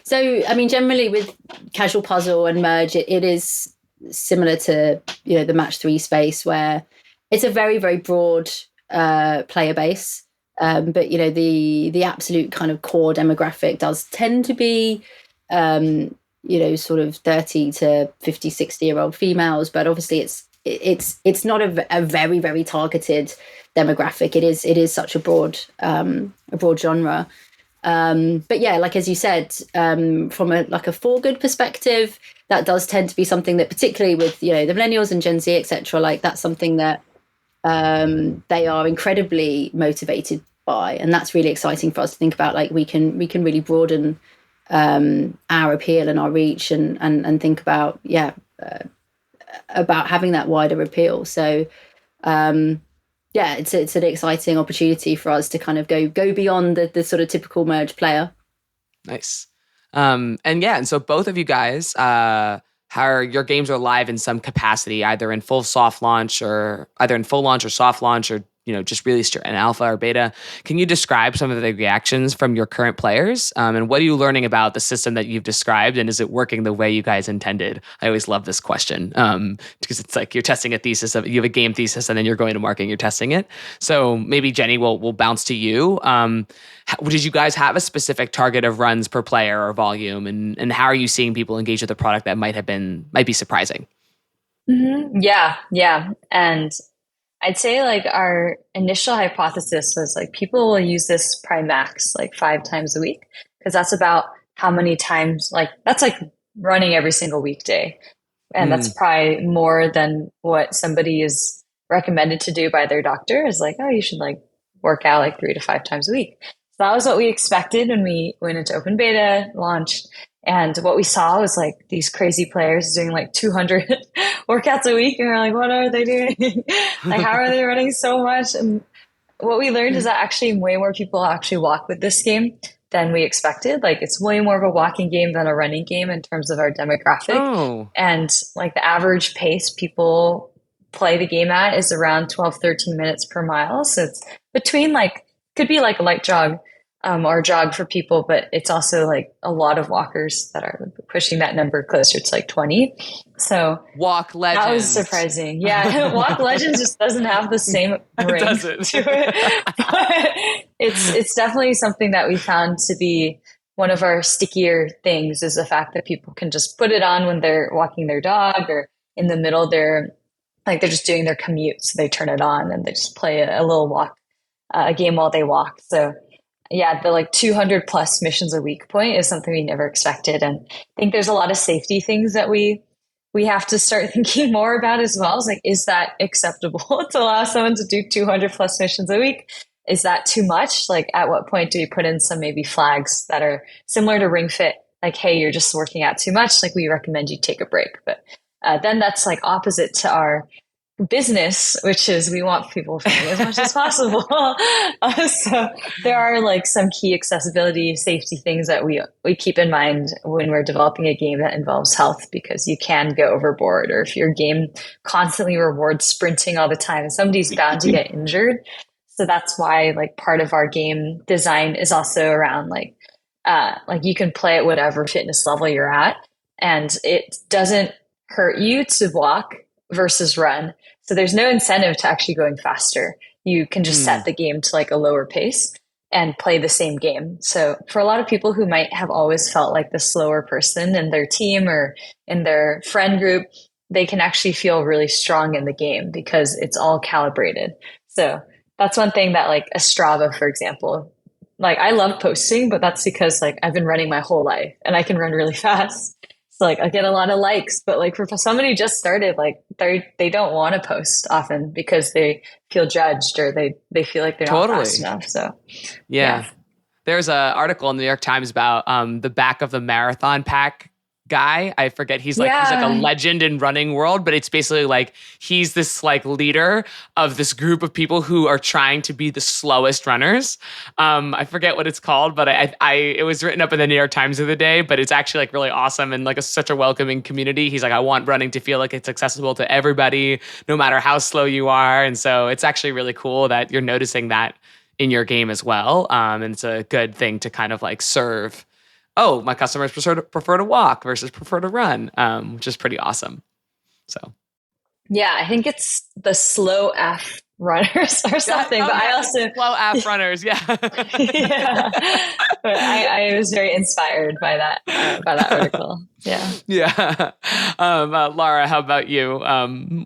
So, I mean, generally with casual puzzle and merge, it is similar to, the match 3 space, where it's a very, very broad player base. But, the absolute kind of core demographic does tend to be, sort of 30 to 50, 60-year-old females. But obviously it's not a very, very targeted demographic. It is such a broad genre. But yeah, like as you said, from a for good perspective, that does tend to be something that, particularly with the millennials and Gen Z, etc., like that's something that they are incredibly motivated by, and that's really exciting for us to think about. Like we can really broaden our appeal and our reach, and think about about having that wider appeal. So. Yeah, it's an exciting opportunity for us to kind of go beyond the sort of typical merge player. Nice. And so both of you guys, your games are live in some capacity, either in full launch or soft launch, or just released an alpha or beta. Can you describe some of the reactions from your current players? And what are you learning about the system that you've described? And is it working the way you guys intended? I always love this question because it's like you're testing a thesis. You have a game thesis and then you're going to market and you're testing it. So maybe Jenny will bounce to you. Did you guys have a specific target of runs per player or volume? And how are you seeing people engage with the product that might be surprising? Mm-hmm. Yeah. And I'd say like our initial hypothesis was like people will use this probably max like 5 times a week, because that's about how many times, like that's like running every single weekday. And that's probably more than what somebody is recommended to do by their doctor, is like, oh, you should like work out like 3 to 5 times a week. So that was what we expected when we went into open beta, launched. And what we saw was like these crazy players doing like 200 workouts a week. And we're like, what are they doing? Like, how are they running so much? And what we learned is that actually way more people actually walk with this game than we expected. Like, it's way more of a walking game than a running game in terms of our demographic. Oh. And like the average pace people play the game at is around 12, 13 minutes per mile. So it's between like, could be like a light jog or jog for people, but it's also like a lot of walkers that are pushing that number closer to like 20. So Walk Legends. That was surprising. Yeah. Walk Legends just doesn't have the same ring to it. But it's definitely something that we found to be one of our stickier things, is the fact that people can just put it on when they're walking their dog, or in the middle, they're just doing their commute. So they turn it on and they just play a little walk, a game while they walk. So yeah, the like 200 plus missions a week point is something we never expected. And I think there's a lot of safety things that we have to start thinking more about as well. It's like, is that acceptable to allow someone to do 200 plus missions a week? Is that too much? Like, at what point do we put in some maybe flags that are similar to Ring Fit? Like, hey, you're just working out too much. Like, we recommend you take a break. But then that's like opposite to our business, which is we want people feeling as much as possible. So there are like some key accessibility safety things that we keep in mind when we're developing a game that involves health, because you can go overboard, or if your game constantly rewards sprinting all the time, somebody's bound to get injured. So that's why like part of our game design is also around like you can play at whatever fitness level you're at, and it doesn't hurt you to walk versus run. So there's no incentive to actually going faster. You can just set the game to like a lower pace and play the same game. So for a lot of people who might have always felt like the slower person in their team or in their friend group, they can actually feel really strong in the game because it's all calibrated. So that's one thing that like a Strava, for example, like I love posting, but that's because like I've been running my whole life and I can run really fast. So like I get a lot of likes, but like for somebody who just started, like they don't want to post often because they feel judged, or they feel like they're not fast enough. So yeah. There's an article in the New York Times about the back of the marathon pack guy. I forget. He's like a legend in running world, but it's basically like he's this like leader of this group of people who are trying to be the slowest runners. I forget what it's called, but it was written up in the New York Times the other day, but it's actually like really awesome and like such a welcoming community. He's like, I want running to feel like it's accessible to everybody, no matter how slow you are. And so it's actually really cool that you're noticing that in your game as well. And it's a good thing to kind of like serve. Oh, my customers prefer to walk versus prefer to run, which is pretty awesome. So, yeah, I think it's the slow F runners or something. But I also slow F runners, yeah. yeah. But I was very inspired by that article. Yeah. Yeah. Laura, how about you?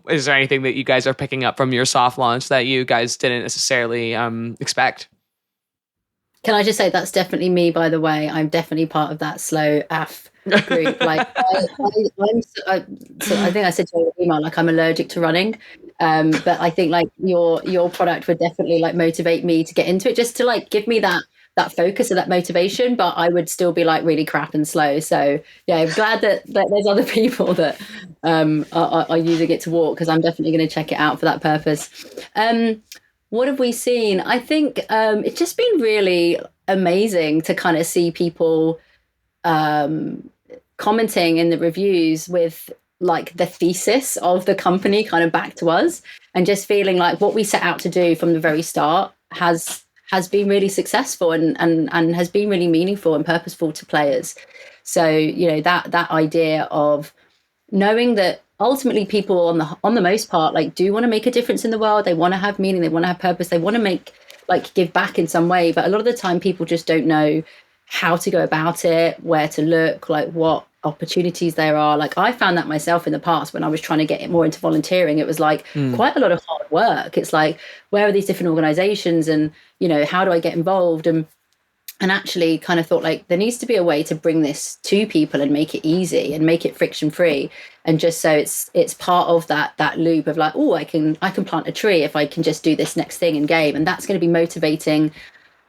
Is there anything that you guys are picking up from your soft launch that you guys didn't necessarily expect? Can I just say that's definitely me, by the way. I'm definitely part of that slow AF group. Like, I think I said to you in the email, like I'm allergic to running. But I think like your product would definitely like motivate me to get into it, just to like give me that focus and that motivation. But I would still be like really crap and slow. So yeah, I'm glad that there's other people that are using it to walk, because I'm definitely going to check it out for that purpose. What have we seen? I think it's just been really amazing to kind of see people commenting in the reviews with like the thesis of the company kind of back to us, and just feeling like what we set out to do from the very start has been really successful and has been really meaningful and purposeful to players. So, you know, that idea of knowing that ultimately people on the most part like do want to make a difference in the world. They want to have meaning, they want to have purpose, they want to give back in some way, but a lot of the time people just don't know how to go about it, where to look, like what opportunities there are. Like I found that myself in the past when I was trying to get more into volunteering. It was like quite a lot of hard work. It's like, where are these different organizations, and you know, how do I get involved? And actually kind of thought like there needs to be a way to bring this to people and make it easy and make it friction free, and just so it's part of that loop of like, oh, I can plant a tree if I can just do this next thing in game, and that's going to be motivating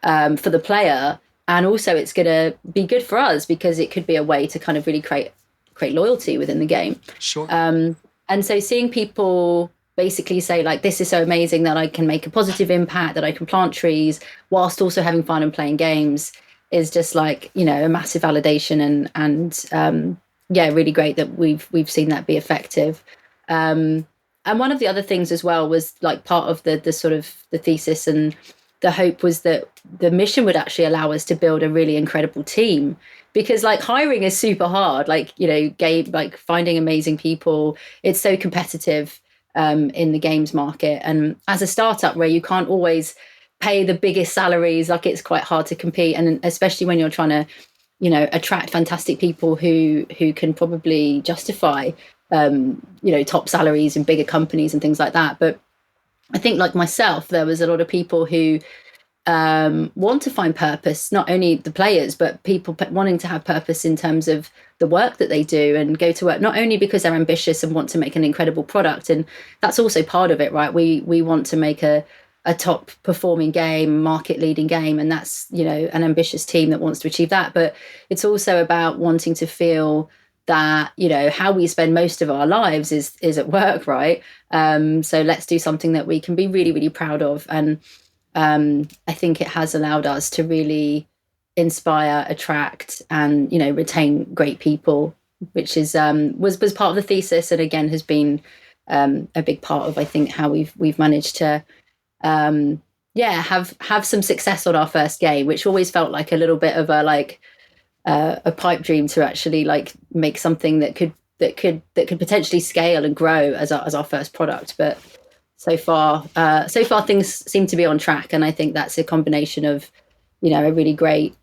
for the player, and also it's going to be good for us because it could be a way to kind of really create loyalty within the game. Sure. And so seeing people basically say like, this is so amazing that I can make a positive impact, that I can plant trees whilst also having fun and playing games, is just like, you know, a massive validation and yeah, really great that we've seen that be effective. And one of the other things as well was like part of the sort of the thesis and the hope was that the mission would actually allow us to build a really incredible team, because like hiring is super hard, like, you know, like finding amazing people, it's so competitive in the games market. And as a startup where you can't always pay the biggest salaries, like it's quite hard to compete. And especially when you're trying to, you know, attract fantastic people who can probably justify, you know, top salaries in bigger companies and things like that. But I think like myself, there was a lot of people who want to find purpose, not only the players, but people wanting to have purpose in terms of the work that they do and go to work, not only because they're ambitious and want to make an incredible product. And that's also part of it, right? We want to make a top performing game, market leading game. And that's, you know, an ambitious team that wants to achieve that. But it's also about wanting to feel that, you know, how we spend most of our lives is at work, right? So let's do something that we can be really, really proud of. And I think it has allowed us to really inspire, attract, and, you know, retain great people, which is was part of the thesis, and again has been a big part of, I think, how we've managed to have some success on our first game, which always felt like a little bit of a pipe dream to actually like make something that could potentially scale and grow as our first product. But so far things seem to be on track, and I think that's a combination of, you know, a really great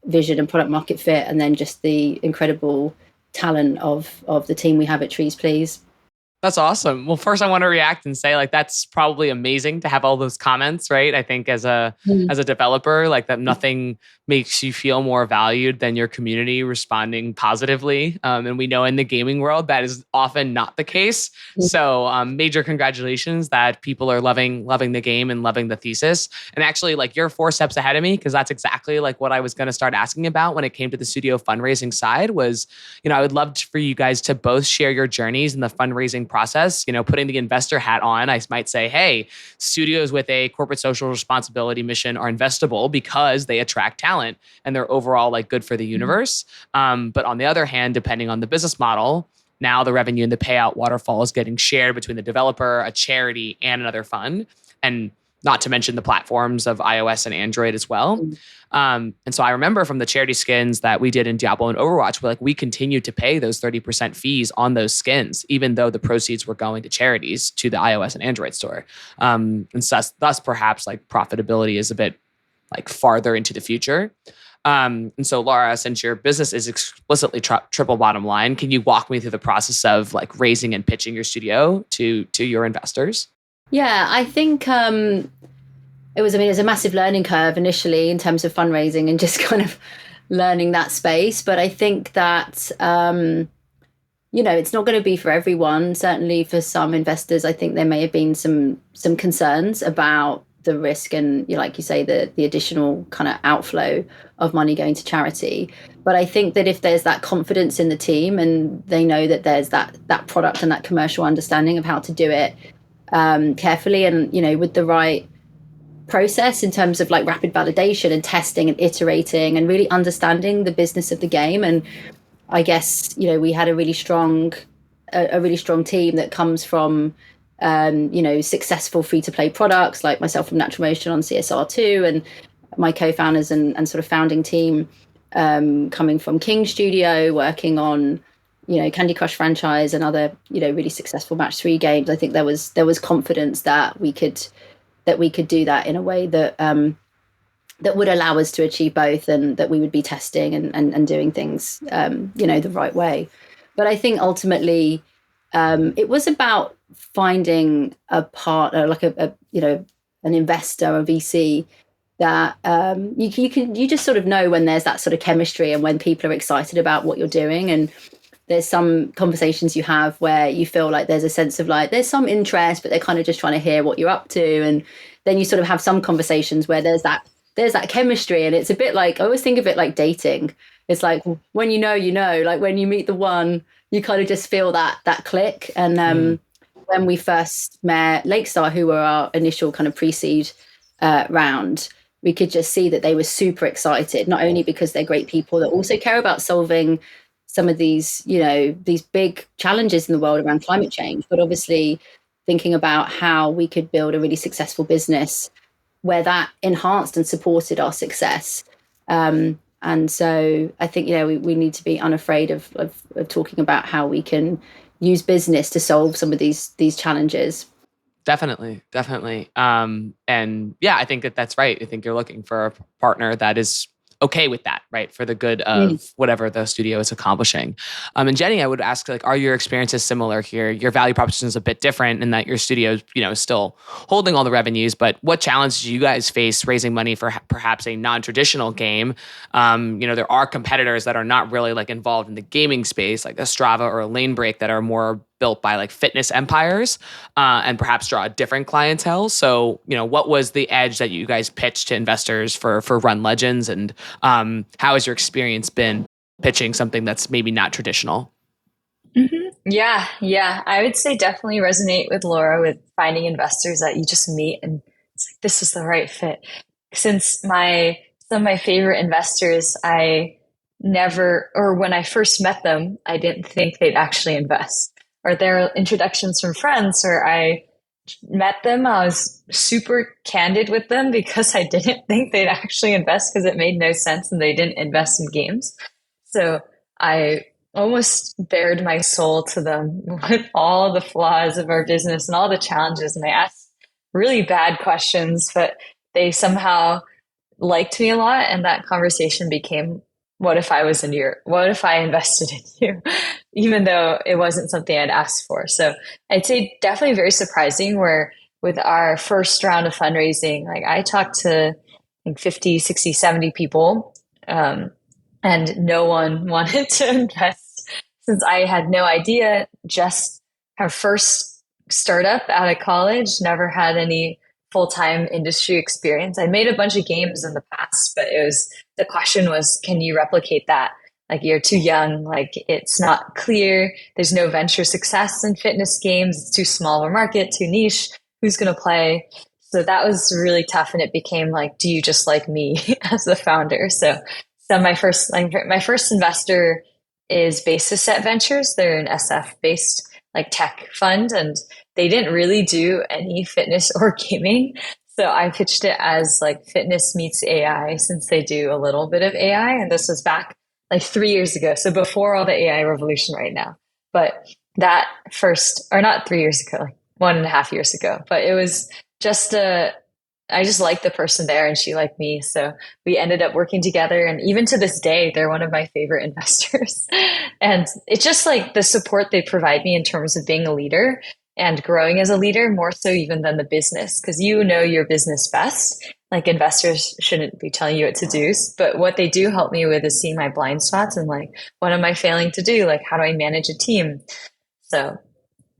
vision and product market fit, and then just the incredible talent of the team we have at TreesPlease. That's awesome. Well, first I want to react and say like that's probably amazing to have all those comments, right? I think as a developer, like that nothing makes you feel more valued than your community responding positively. And we know in the gaming world that is often not the case. So major congratulations that people are loving the game and loving the thesis. And actually, like you're 4 steps ahead of me because that's exactly like what I was going to start asking about when it came to the studio fundraising side. Was I would love for you guys to both share your journeys in the fundraising process. Putting the investor hat on, I might say, hey, studios with a corporate social responsibility mission are investable because they attract talent and they're overall like good for the universe. But on the other hand, depending on the business model, now the revenue and the payout waterfall is getting shared between the developer, a charity, and another fund. And not to mention the platforms of iOS and Android as well. And so I remember from the charity skins that we did in Diablo and Overwatch, we continued to pay those 30% fees on those skins, even though the proceeds were going to charities, to the iOS and Android store. And thus perhaps like profitability is a bit like farther into the future. And so Laura, since your business is explicitly triple bottom line, can you walk me through the process of like raising and pitching your studio to your investors? Yeah, I think it was a massive learning curve initially in terms of fundraising and just kind of learning that space. But I think that, it's not going to be for everyone. Certainly for some investors, I think there may have been some concerns about the risk and, like you say, the additional kind of outflow of money going to charity. But I think that if there's that confidence in the team and they know that there's that product and that commercial understanding of how to do it carefully and, with the right process in terms of like rapid validation and testing and iterating and really understanding the business of the game. And I guess, we had a really strong team that comes from, successful free-to-play products like myself from Natural Motion on CSR2 and my co-founders and sort of founding team coming from King Studio, working on, Candy Crush franchise and other, really successful match 3 games. I think there was confidence that we could do that in a way that that would allow us to achieve both, and that we would be testing and doing things, the right way. But I think ultimately it was about finding a partner, like an investor, a VC that you just sort of know when there's that sort of chemistry and when people are excited about what you're doing. And there's some conversations you have where you feel like there's a sense of like there's some interest, but they're kind of just trying to hear what you're up to. And then you sort of have some conversations where there's that chemistry, and it's a bit like, I always think of it like dating. It's like when like when you meet the one, you kind of just feel that click. And when we first met Lakestar, who were our initial kind of pre-seed round, we could just see that they were super excited, not only because they're great people that also care about solving some of these, these big challenges in the world around climate change, but obviously thinking about how we could build a really successful business where that enhanced and supported our success. And so I think, we need to be unafraid of talking about how we can use business to solve some of these challenges. Definitely. And yeah, I think that's right. I think you're looking for a partner that is okay with that, right? For the good of whatever the studio is accomplishing. And Jenny, I would ask, like, are your experiences similar here? Your value proposition is a bit different in that your studio, is still holding all the revenues, but what challenges do you guys face raising money for perhaps a non-traditional game? There are competitors that are not really like involved in the gaming space, like a Strava or a Lane Break, that are more built by like fitness empires and perhaps draw a different clientele. So, what was the edge that you guys pitched to investors for Run Legends, and how has your experience been pitching something that's maybe not traditional? Mm-hmm. Yeah. I would say definitely resonate with Laura with finding investors that you just meet and it's like, this is the right fit. Since some of my favorite investors, when I first met them, I didn't think they'd actually invest. Or their introductions from friends, or I met them, I was super candid with them because I didn't think they'd actually invest because it made no sense and they didn't invest in games. So I almost bared my soul to them with all the flaws of our business and all the challenges. And I asked really bad questions, but they somehow liked me a lot. And that conversation became, what if I invested in you? even though it wasn't something I'd asked for. So I'd say definitely very surprising, where with our first round of fundraising, like I talked to I think 50, 60, 70 people, and no one wanted to invest since I had no idea, just our first startup out of college, never had any full-time industry experience. I made a bunch of games in the past, but the question was, can you replicate that? Like, you're too young, like it's not clear. There's no venture success in fitness games. It's too small of a market, too niche. Who's going to play? So that was really tough. And it became like, do you just like me as the founder? So my first investor is Basis Set Ventures. They're an SF based like tech fund, and they didn't really do any fitness or gaming. So I pitched it as like fitness meets AI, since they do a little bit of AI. And this was back like 3 years ago. So before all the AI revolution right now. But that first, or not 3 years ago, like 1.5 years ago. But it was just I just liked the person there, and she liked me. So we ended up working together. And even to this day, they're one of my favorite investors. And it's just like the support they provide me in terms of being a leader and growing as a leader, more so even than the business, because you know your business best. Like, investors shouldn't be telling you what to do. But what they do help me with is seeing my blind spots and like, what am I failing to do? Like, how do I manage a team? So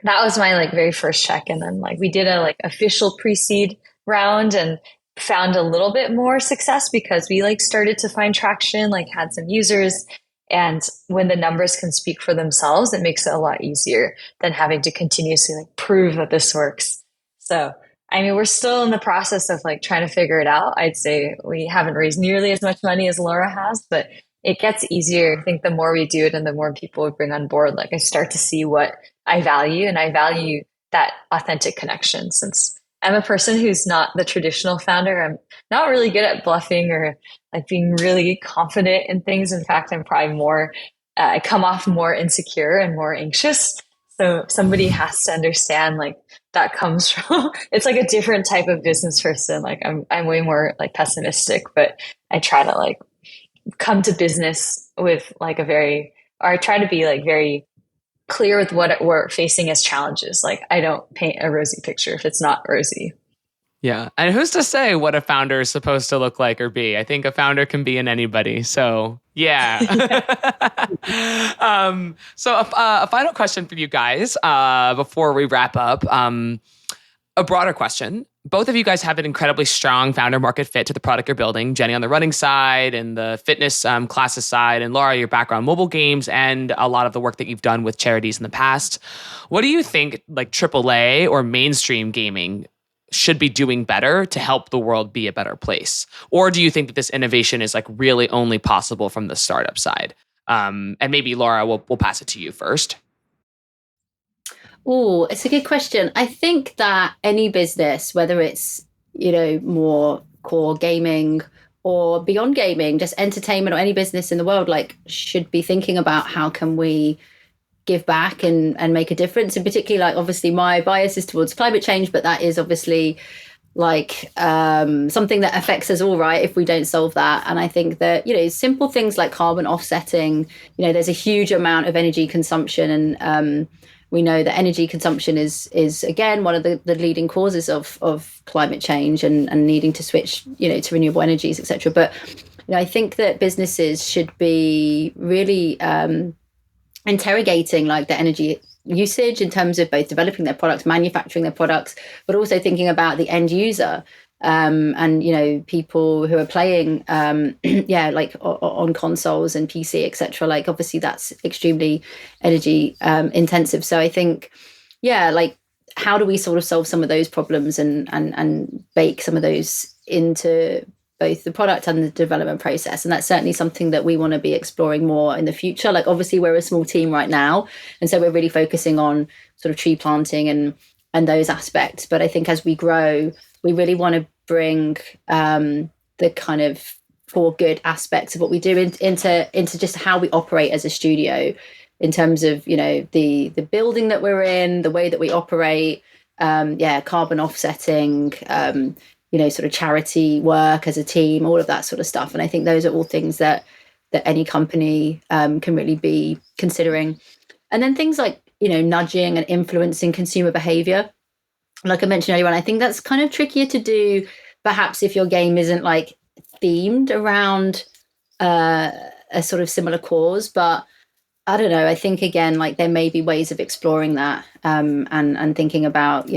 that was my like very first check. And then like we did a like official pre-seed round and found a little bit more success because we like started to find traction, like had some users. And when the numbers can speak for themselves, it makes it a lot easier than having to continuously like prove that this works. So, I mean, we're still in the process of like trying to figure it out. I'd say we haven't raised nearly as much money as Laura has, but it gets easier. I think the more we do it and the more people we bring on board, like I start to see what I value, and I value that authentic connection. Since I'm a person who's not the traditional founder, I'm not really good at bluffing or like being really confident in things. In fact, I'm probably more, I come off more insecure and more anxious. So somebody has to understand like that comes from, it's like a different type of business person. Like I'm way more like pessimistic, but I try to like come to business with like I try to be like very clear with what we're facing as challenges. Like, I don't paint a rosy picture if it's not rosy. Yeah. And who's to say what a founder is supposed to look like or be? I think a founder can be in anybody. So, yeah. So a final question for you guys before we wrap up. A broader question. Both of you guys have an incredibly strong founder market fit to the product you're building. Jenny on the running side and the fitness classes side, and Laura, your background mobile games and a lot of the work that you've done with charities in the past. What do you think like AAA or mainstream gaming should be doing better to help the world be a better place? Or do you think that this innovation is like really only possible from the startup side? And maybe Laura, we'll pass it to you first. Oh, it's a good question. I think that any business, whether it's, more core gaming or beyond gaming, just entertainment or any business in the world, like should be thinking about how can we give back and make a difference. And particularly like, obviously my bias is towards climate change, but that is obviously like something that affects us all, right, if we don't solve that. And I think that, simple things like carbon offsetting, there's a huge amount of energy consumption, and we know that energy consumption is again one of the leading causes of climate change and needing to switch, to renewable energies, etc. But I think that businesses should be really interrogating like the energy usage in terms of both developing their products, manufacturing their products, but also thinking about the end user. And people who are playing like on consoles and PC, etc. Like obviously that's extremely energy intensive. So I think like how do we sort of solve some of those problems and bake some of those into both the product and the development process? And that's certainly something that we want to be exploring more in the future. Like obviously we're a small team right now, and so we're really focusing on sort of tree planting and those aspects. But I think as we grow, we really want to bring the kind of core good aspects of what we do into just how we operate as a studio, in terms of the building that we're in, the way that we operate, carbon offsetting, sort of charity work as a team, all of that sort of stuff. And I think those are all things that any company can really be considering. And then things like, nudging and influencing consumer behavior. Like I mentioned earlier on, I think that's kind of trickier to do, perhaps if your game isn't like themed around a sort of similar cause. But I don't know. I think again, like there may be ways of exploring that and thinking about,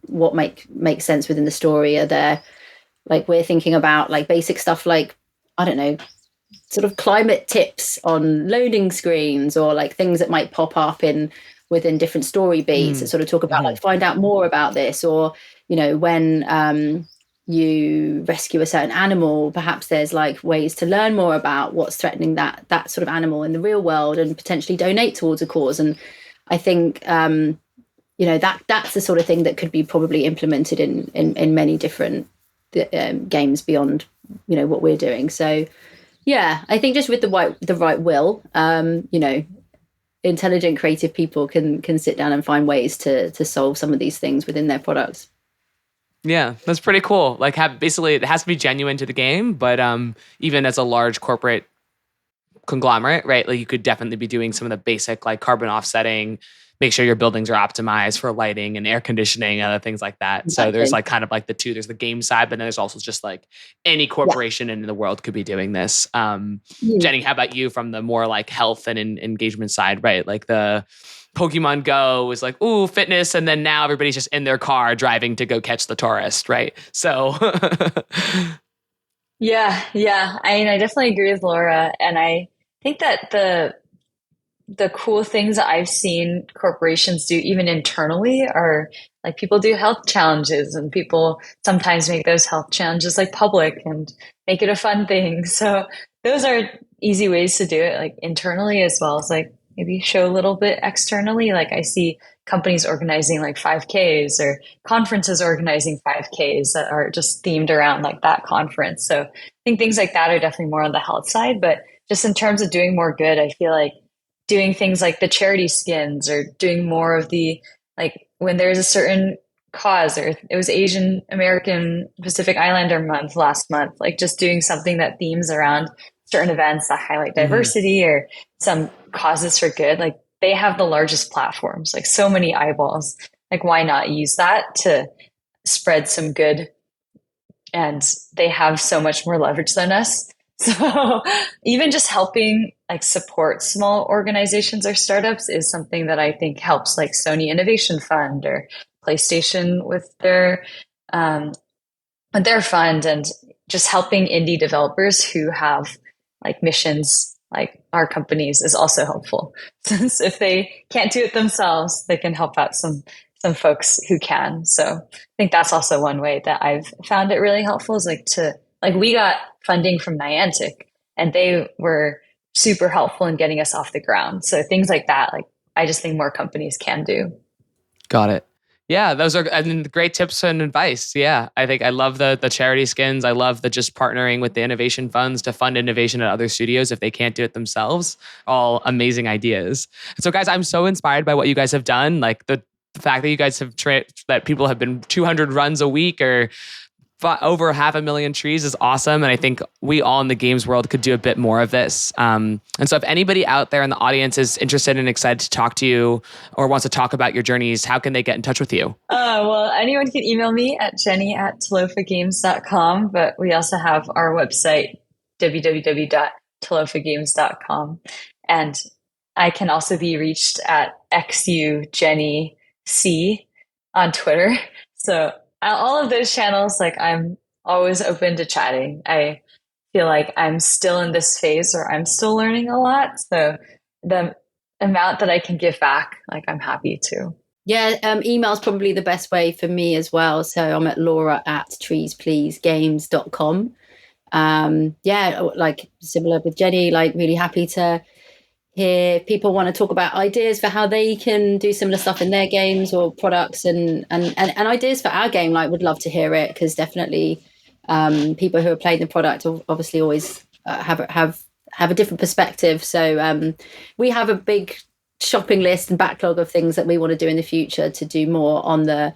what makes sense within the story. Are there, like we're thinking about like basic stuff like, I don't know, sort of climate tips on loading screens, or like things that might pop up within different story beats that sort of talk about like find out more about this, or when you rescue a certain animal, perhaps there's like ways to learn more about what's threatening that sort of animal in the real world and potentially donate towards a cause. And I think that's the sort of thing that could be probably implemented in many different games beyond what we're doing. So yeah, I think just with the right will, intelligent, creative people can sit down and find ways to solve some of these things within their products. Yeah, that's pretty cool. Like, basically, it has to be genuine to the game, but even as a large corporate conglomerate, right? Like, you could definitely be doing some of the basic, like, carbon offsetting, make sure your buildings are optimized for lighting and air conditioning and other things like that. Exactly. So there's like kind of like the two. There's the game side, but then there's also just like any corporation in the world could be doing this. Jenny, how about you from the more like health and engagement side, right? Like the Pokemon Go was like, ooh, fitness. And then now everybody's just in their car driving to go catch the tourist, right? So. Yeah. I mean, I definitely agree with Laura. And I think that the cool things that I've seen corporations do even internally are like people do health challenges, and people sometimes make those health challenges like public and make it a fun thing. So those are easy ways to do it, like internally as well as like maybe show a little bit externally. Like I see companies organizing like 5Ks or conferences organizing 5Ks that are just themed around like that conference. So I think things like that are definitely more on the health side, but just in terms of doing more good, I feel like doing things like the charity skins, or doing more of the, like when there's a certain cause, or it was Asian American Pacific Islander month last month, like just doing something that themes around certain events that highlight diversity or some causes for good. Like they have the largest platforms, like so many eyeballs. Like why not use that to spread some good? And they have so much more leverage than us. So even just helping like support small organizations or startups is something that I think helps, like Sony Innovation Fund or PlayStation with their fund, and just helping indie developers who have like missions like our companies is also helpful. Since if they can't do it themselves, they can help out some folks who can. So I think that's also one way that I've found it really helpful, is like we got funding from Niantic, and they were super helpful in getting us off the ground. So things like that, like I just think more companies can do. Got it. Yeah, those are great tips and advice. Yeah, I think I love the charity skins. I love the just partnering with the innovation funds to fund innovation at other studios if they can't do it themselves. All amazing ideas. So guys, I'm so inspired by what you guys have done. Like the fact that you guys have that people have been 200 runs a week or over 500,000 trees is awesome. And I think we all in the games world could do a bit more of this. And so if anybody out there in the audience is interested and excited to talk to you or wants to talk about your journeys, how can they get in touch with you? Well, anyone can email me at jenny@talofagames.com, but we also have our website, www.talofagames.com. And I can also be reached at XUJennyC on Twitter. So all of those channels, like I'm always open to chatting. I feel like I'm still in this phase where I'm still learning a lot. So the amount that I can give back, like I'm happy to. Yeah, email is probably the best way for me as well. So I'm at laura@TreesPleaseGames.com. Yeah, like similar with Jenny, like really happy to hear people want to talk about ideas for how they can do similar stuff in their games or products, and ideas for our game. Like, would love to hear it, because definitely people who are playing the product obviously always have a different perspective. So we have a big shopping list and backlog of things that we want to do in the future to do more on the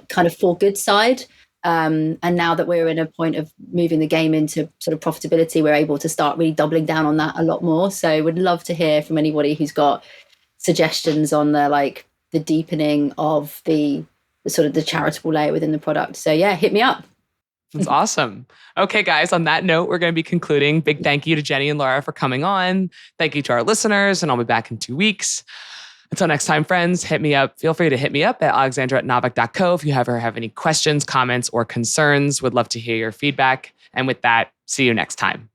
kind of for good side. And now that we're in a point of moving the game into sort of profitability, we're able to start really doubling down on that a lot more. So would love to hear from anybody who's got suggestions on the deepening of the sort of the charitable layer within the product. So yeah, hit me up. That's awesome. Okay, guys, on that note, we're going to be concluding. Big thank you to Jenny and Laura for coming on. Thank you to our listeners, and I'll be back in 2 weeks. Until next time, friends, hit me up. Feel free to hit me up at alexandra@naavik.co if you ever have any questions, comments, or concerns. Would love to hear your feedback. And with that, see you next time.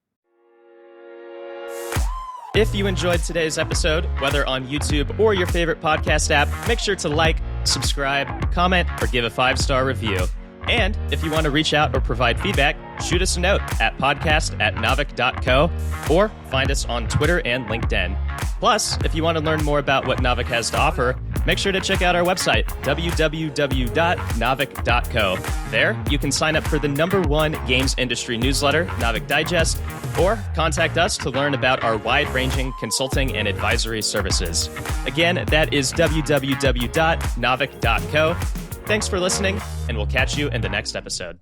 If you enjoyed today's episode, whether on YouTube or your favorite podcast app, make sure to like, subscribe, comment, or give a 5-star review. And if you want to reach out or provide feedback, shoot us a note at podcast@naavik.co or find us on Twitter and LinkedIn. Plus, if you want to learn more about what Naavik has to offer, make sure to check out our website, www.naavik.co. There, you can sign up for the #1 games industry newsletter, Naavik Digest, or contact us to learn about our wide-ranging consulting and advisory services. Again, that is www.naavik.co. Thanks for listening, and we'll catch you in the next episode.